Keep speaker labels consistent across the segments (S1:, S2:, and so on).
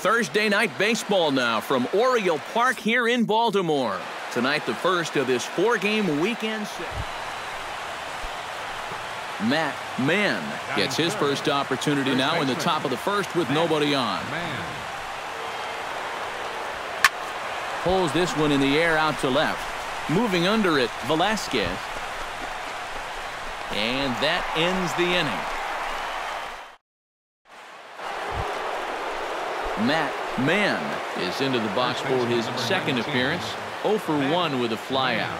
S1: Thursday night baseball now from Oriole Park here in Baltimore. Tonight, the first of this 4-game weekend. Matt Mann gets his first opportunity now in the top of the first with nobody on. Pulls this one in the air out to left. Moving under it, Velasquez. And that ends the inning. Matt Mann is into the box for his second appearance. 0 for 1 with a flyout.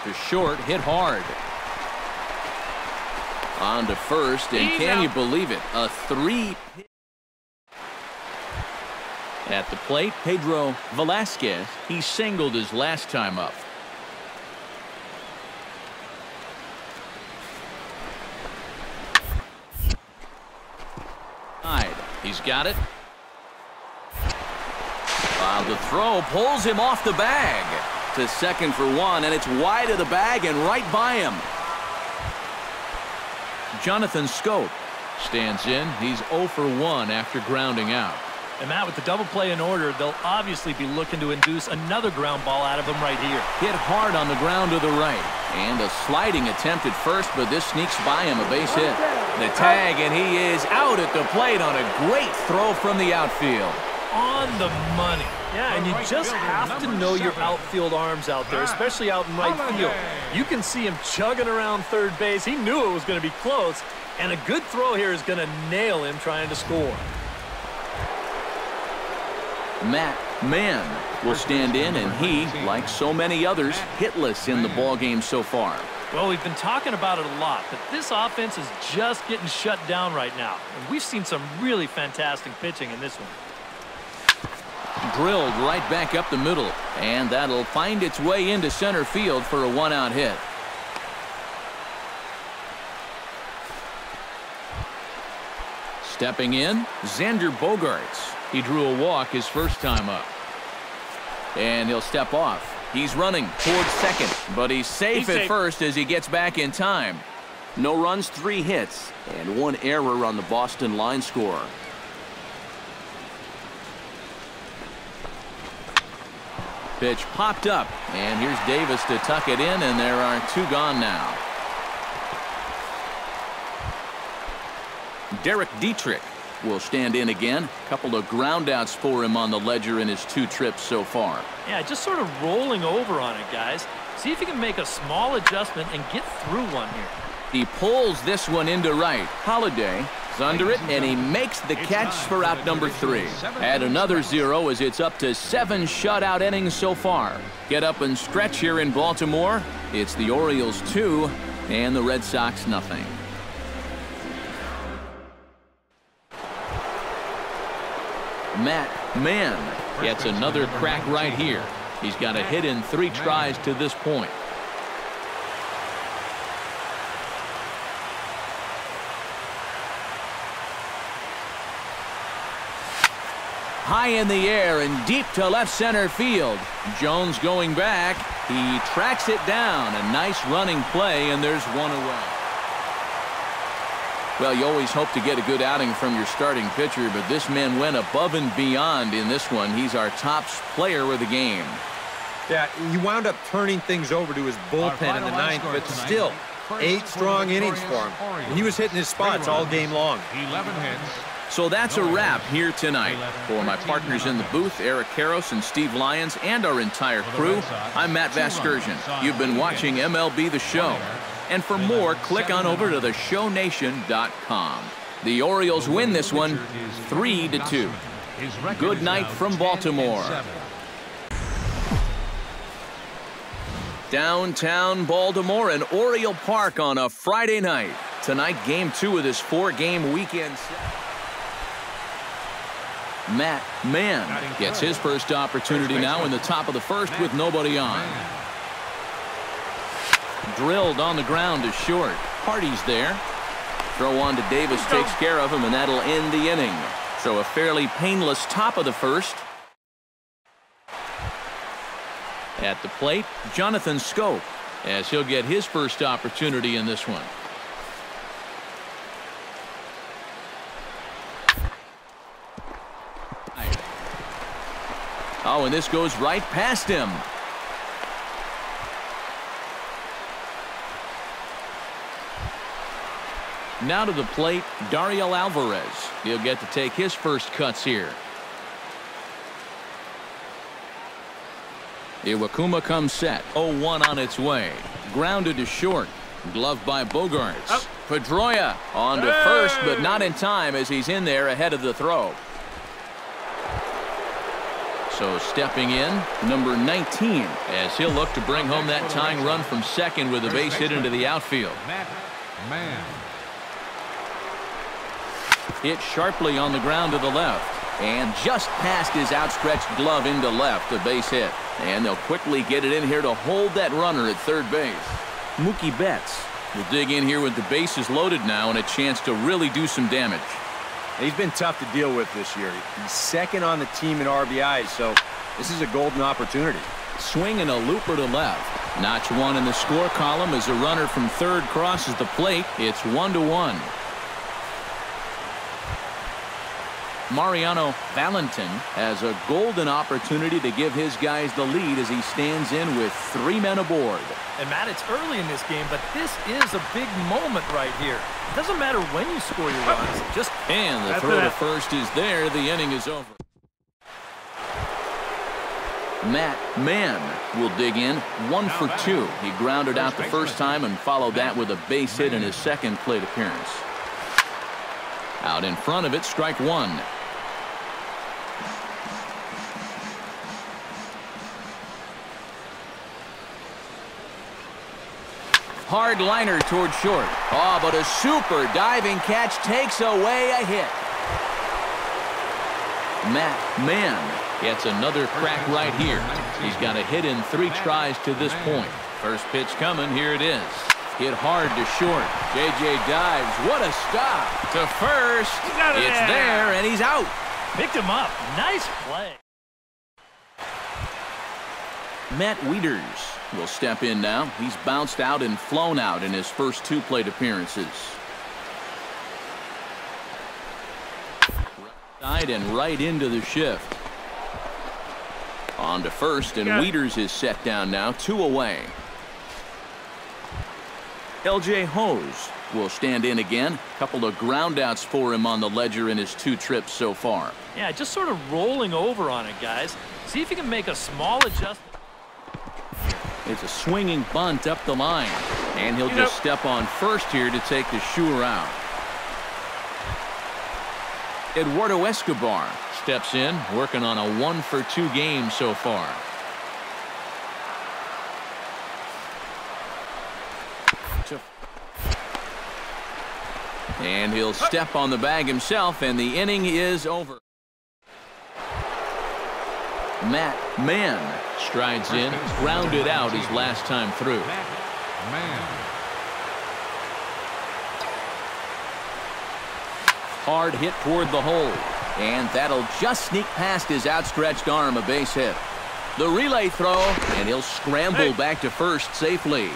S1: To short, hit hard. On to first, and can you believe it? A 3. At the plate, Pedro Velasquez. He singled his last time up. He's got it. The throw pulls him off the bag. To second for 1, and it's wide of the bag and right by him. Jonathan Scope stands in. He's 0 for 1 after grounding out.
S2: And Matt, with the double play in order, they'll obviously be looking to induce another ground ball out of him right here.
S1: Hit hard on the ground to the right. And a sliding attempt at first, but this sneaks by him, a base hit. The tag, and he is out at the plate on a great throw from the outfield.
S2: On the money. Yeah, and you just have to know your outfield arms out there, especially out in right field. You can see him chugging around third base. He knew it was going to be close, and a good throw here is going to nail him trying to score.
S1: Matt Mann will stand in, and he, like so many others, hitless in the ballgame so far.
S2: Well, we've been talking about it a lot, but this offense is just getting shut down right now. And we've seen some really fantastic pitching in this one.
S1: Drilled right back up the middle, and that'll find its way into center field for a 1-out hit. Stepping in, Xander Bogaerts. He drew a walk his first time up. And he'll step off. He's running towards second, but he's safe at first as he gets back in time. No runs, 3 hits, and 1 error on the Boston line score. Pitch popped up, and here's Davis to tuck it in, and there are 2 gone now. Derek Dietrich will stand in again. A couple of groundouts for him on the ledger in his 2 trips so far.
S2: Yeah, just sort of rolling over on it, guys. See if you can make a small adjustment and get through one here.
S1: He pulls this one into right. Holiday is under it, and he makes the catch for out number 3. Add another 0 as it's up to 7 shutout innings so far. Get up and stretch here in Baltimore. It's the Orioles 2 and the Red Sox nothing. Matt Mann gets another crack right here. He's got a hit in 3 tries to this point. High in the air and deep to left center field. Jones going back. He tracks it down. A nice running play, and there's 1 away. Well, you always hope to get a good outing from your starting pitcher, but this man went above and beyond in this one. He's our top player of the game.
S3: Yeah, he wound up turning things over to his bullpen in the 9th, but still, 8 strong innings for him. And he was hitting his spots all game long.
S4: 11 hits.
S1: So that's a wrap here tonight. For my partners in the booth, Eric Karros and Steve Lyons, and our entire crew, I'm Matt Vasgersian. You've been watching MLB The Show. And for more, click on over to theshownation.com. The Orioles win this one 3-2. Good night from Baltimore. Downtown Baltimore and Oriole Park on a Friday night. Tonight, game 2 of this 4-game weekend. Matt Mann gets his first opportunity now in the top of the first with nobody on. Drilled on the ground to short. Hardy's there. Throw on to Davis takes care of him, and that'll end the inning. So a fairly painless top of the first. At the plate, Jonathan Scope, as he'll get his first opportunity in this one. Oh, and this goes right past him. Now to the plate, Dario Alvarez. He'll get to take his first cuts here. Iwakuma comes set. 0-1 on its way. Grounded to short. Gloved by Bogarts.
S2: Up.
S1: Pedroia on to first, but not in time as he's in there ahead of the throw. So stepping in, number 19, as he'll look to bring home that tying run from second with a base hit into the outfield.
S4: Man.
S1: Hit sharply on the ground to the left. And just past his outstretched glove into left, a base hit. And they'll quickly get it in here to hold that runner at third base. Mookie Betts will dig in here with the bases loaded now and a chance to really do some damage.
S3: He's been tough to deal with this year. He's second on the team in RBIs, so this is a golden opportunity.
S1: Swing and a looper to left. Notch one in the score column as a runner from third crosses the plate. It's 1-1. Mariano Valentin has a golden opportunity to give his guys the lead as he stands in with 3 men aboard.
S2: And Matt, it's early in this game, but this is a big moment right here. It doesn't matter when you score your runs.
S1: And the throw to first is there. The inning is over. Matt Mann will dig in 1 for 2. He grounded out the first time and followed that with a base hit in his second plate appearance. Out in front of it, strike one. Hard liner toward short. Oh, but a super diving catch takes away a hit. Matt Mann gets another crack right here. He's got a hit in 3 tries to this point. First pitch coming. Here it is. Hit hard to short. J.J. dives. What a stop. To first. It's there, and he's out.
S2: Picked him up. Nice play.
S1: Matt Wieters will step in now. He's bounced out and flown out in his first 2 plate appearances. Side and right into the shift. On to first, and Wieters is set down now, 2 away. L.J. Hose will stand in again. A couple of groundouts for him on the ledger in his 2 trips so far.
S2: Yeah, just sort of rolling over on it, guys. See if you can make a small adjustment.
S1: It's a swinging bunt up the line. And he'll just step on first here to take the Shure out. Eduardo Escobar steps in, working on a 1 for 2 game so far. And he'll step on the bag himself, and the inning is over. Matt Mann strides in, grounded out his last time through. Hard hit toward the hole, and that'll just sneak past his outstretched arm, a base hit. The relay throw, and he'll scramble back to first safely.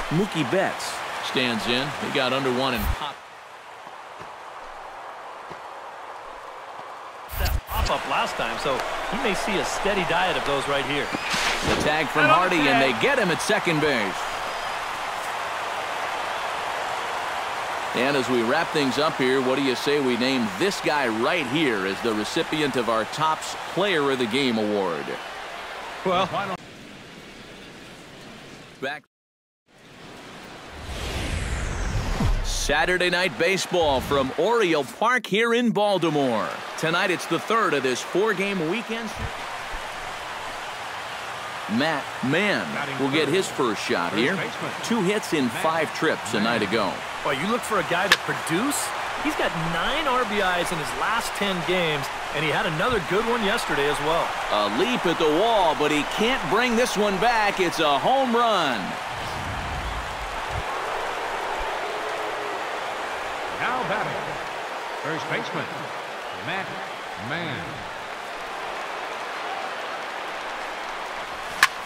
S1: Mookie Betts stands in. He got under one and popped.
S2: That pop-up last time, so he may see a steady diet of those right here.
S1: The tag from Hardy, and they get him at second base. And as we wrap things up here, what do you say we name this guy right here as the recipient of our Topps Player of the Game award?
S3: Well,
S1: back. Saturday Night Baseball from Oriole Park here in Baltimore. Tonight it's the 3rd of this 4-game weekend. Matt Mann will get his first shot here. 2 hits in 5 trips a night ago.
S2: Boy, you look for a guy to produce. He's got 9 RBIs in his last 10 games, and he had another good one yesterday as well.
S1: A leap at the wall, but he can't bring this one back. It's a home run.
S4: Now batting, first baseman, Matt Mann.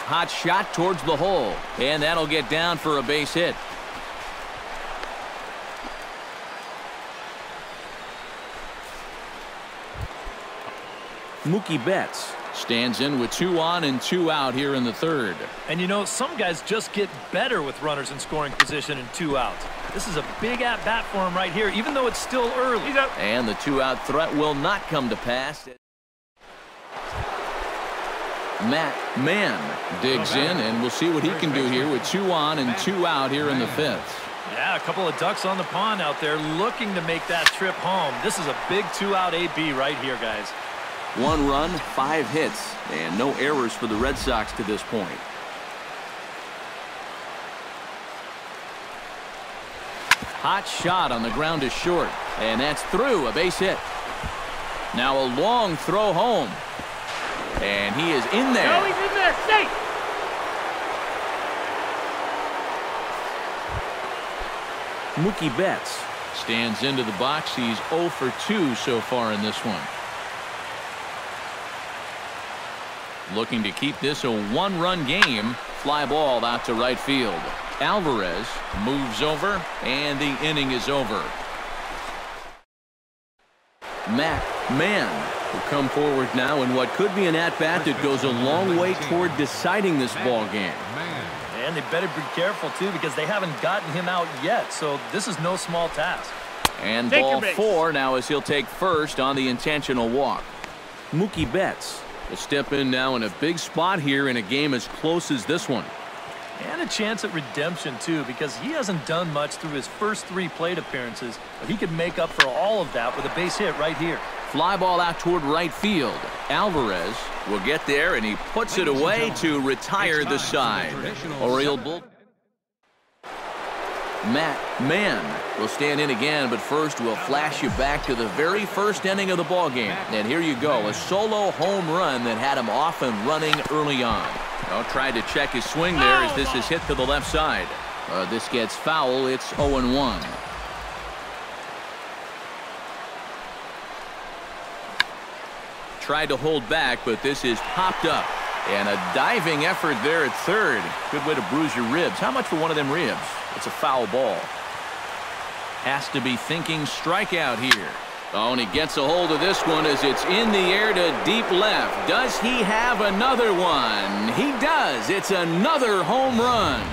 S1: Hot shot towards the hole, and that'll get down for a base hit. Mookie Betts stands in with 2 on and 2 out here in the third.
S2: And you know, some guys just get better with runners in scoring position and 2 outs. This is a big at-bat for him right here, even though it's still early.
S1: And the 2-out threat will not come to pass. Matt Mann digs in, and we'll see what he can do here with 2 on and 2 out here in the 5th.
S2: Yeah, a couple of ducks on the pond out there looking to make that trip home. This is a big 2-out AB right here, guys.
S1: 1 run, 5 hits, and no errors for the Red Sox to this point. Hot shot on the ground is short, and that's through, a base hit. Now a long throw home, and he is in there.
S5: No, he's in there, safe.
S1: Mookie Betts stands into the box. He's 0 for 2 so far in this one. Looking to keep this a 1-run game. Fly ball out to right field. Alvarez moves over, and the inning is over. Matt Mann will come forward now in what could be an at-bat that goes a long way toward deciding this ball game.
S2: And they better be careful, too, because they haven't gotten him out yet, so this is no small task.
S1: And ball 4 now as he'll take first on the intentional walk. Mookie Betts will step in now in a big spot here in a game as close as this one.
S2: And a chance at redemption, too, because he hasn't done much through his first 3 plate appearances, but he could make up for all of that with a base hit right here.
S1: Fly ball out toward right field. Alvarez will get there, and he puts it away to retire the side. Oriole Bull. Matt Mann will stand in again, but first we'll flash you back to the very first inning of the ballgame. And here you go, a solo home run that had him off and running early on. Well, tried to check his swing there as this is hit to the left side. This gets foul. It's 0-1. Tried to hold back, but this is popped up. And a diving effort there at third. Good way to bruise your ribs. How much for one of them ribs? It's a foul ball. Has to be thinking strikeout here. Oh, and he gets a hold of this one as it's in the air to deep left. Does he have another one? He does. It's another home run.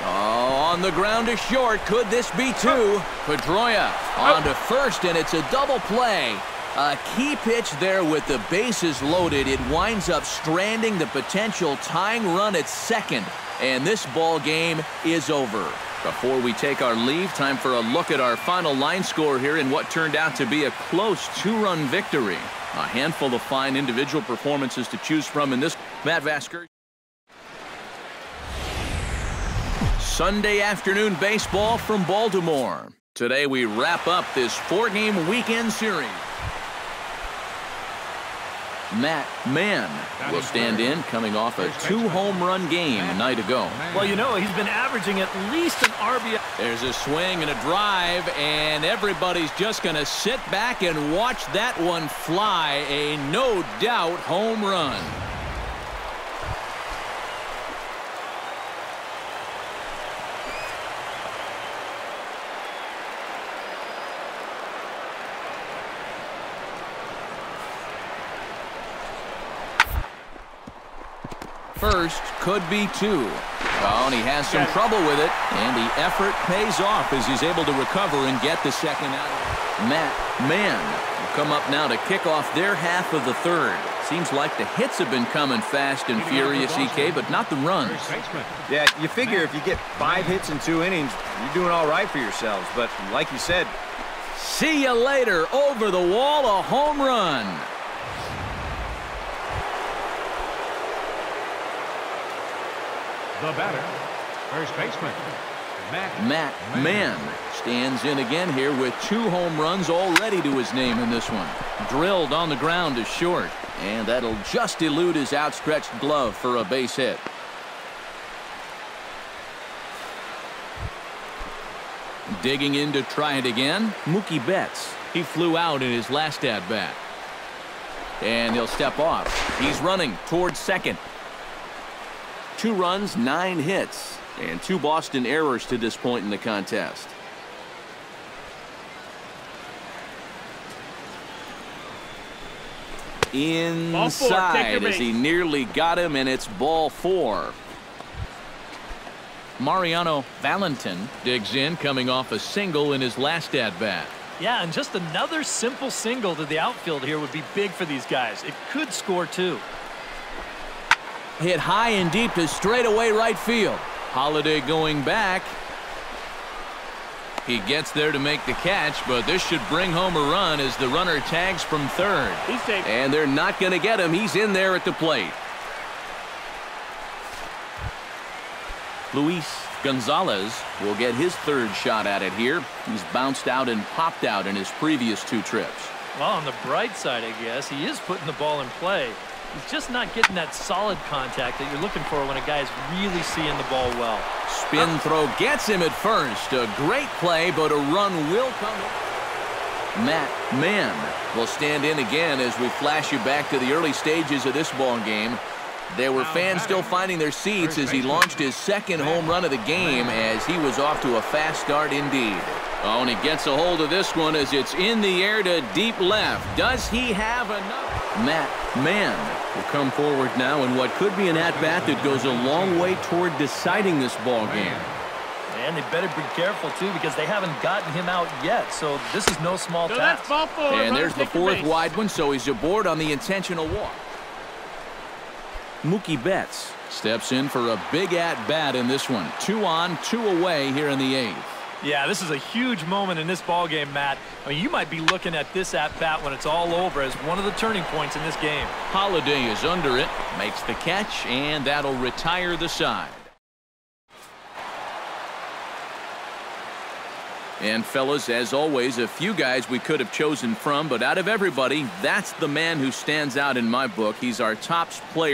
S1: On the ground is short. Could this be 2? Pedroia on to first, and it's a double play. A key pitch there with the bases loaded. It winds up stranding the potential tying run at second, and this ball game is over. Before we take our leave, time for a look at our final line score here in what turned out to be a close 2-run victory. A handful of fine individual performances to choose from in this. Matt Vasker. Sunday afternoon baseball from Baltimore. Today we wrap up this 4-game weekend series. Matt Mann will stand in, coming off a 2-home run game a night ago.
S2: Well, you know, he's been averaging at least an RBI.
S1: There's a swing and a drive, and everybody's just going to sit back and watch that one fly. A no-doubt home run. First could be 2. Oh, and he has some trouble with it, and the effort pays off as he's able to recover and get the second out. Matt Mann will come up now to kick off their half of the third. Seems like the hits have been coming fast and furious, EK, but not the runs.
S3: Yeah, you figure if you get 5 hits in 2 innings, you're doing all right for yourselves. But like you said,
S1: see you later. Over the wall, a home run.
S4: The batter, first baseman,
S1: Matt Mann stands in again here with 2 home runs already to his name in this one. Drilled on the ground is short, and that'll just elude his outstretched glove for a base hit. Digging in to try it again, Mookie Betts. He flew out in his last at-bat. And he'll step off. He's running towards second. 2 runs, 9 hits, and 2 Boston errors to this point in the contest. Inside as he nearly got him, and it's ball 4. Mariano Valentin digs in, coming off a single in his last at-bat.
S2: Yeah, and just another simple single to the outfield here would be big for these guys. It could score 2.
S1: Hit high and deep to straightaway right field. Holiday going back. He gets there to make the catch, but this should bring home a run as the runner tags from third. And they're not going to get him. He's in there at the plate. Luis Gonzalez will get his 3rd shot at it here. He's bounced out and popped out in his previous 2 trips.
S2: Well, on the bright side, I guess, he is putting the ball in play. He's just not getting that solid contact that you're looking for when a guy's really seeing the ball well.
S1: Spin throw gets him at first. A great play, but a run will come. Matt Mann will stand in again as we flash you back to the early stages of this ball game. There were fans still finding their seats as he launched his 2nd home run of the game, as he was off to a fast start indeed. Oh, and he gets a hold of this one as it's in the air to deep left. Does he have enough? Matt Mann will come forward now in what could be an at-bat that goes a long way toward deciding this ball game.
S2: And they better be careful, too, because they haven't gotten him out yet, so this is no small task.
S1: And there's the 4th wide one, so he's aboard on the intentional walk. Mookie Betts steps in for a big at-bat in this one. 2 on, 2 away here in the 8th.
S2: Yeah, this is a huge moment in this ball game, Matt. I mean, you might be looking at this at-bat when it's all over as one of the turning points in this game.
S1: Holiday is under it, makes the catch, and that'll retire the side. And fellas, as always, a few guys we could have chosen from, but out of everybody, that's the man who stands out in my book. He's our top player.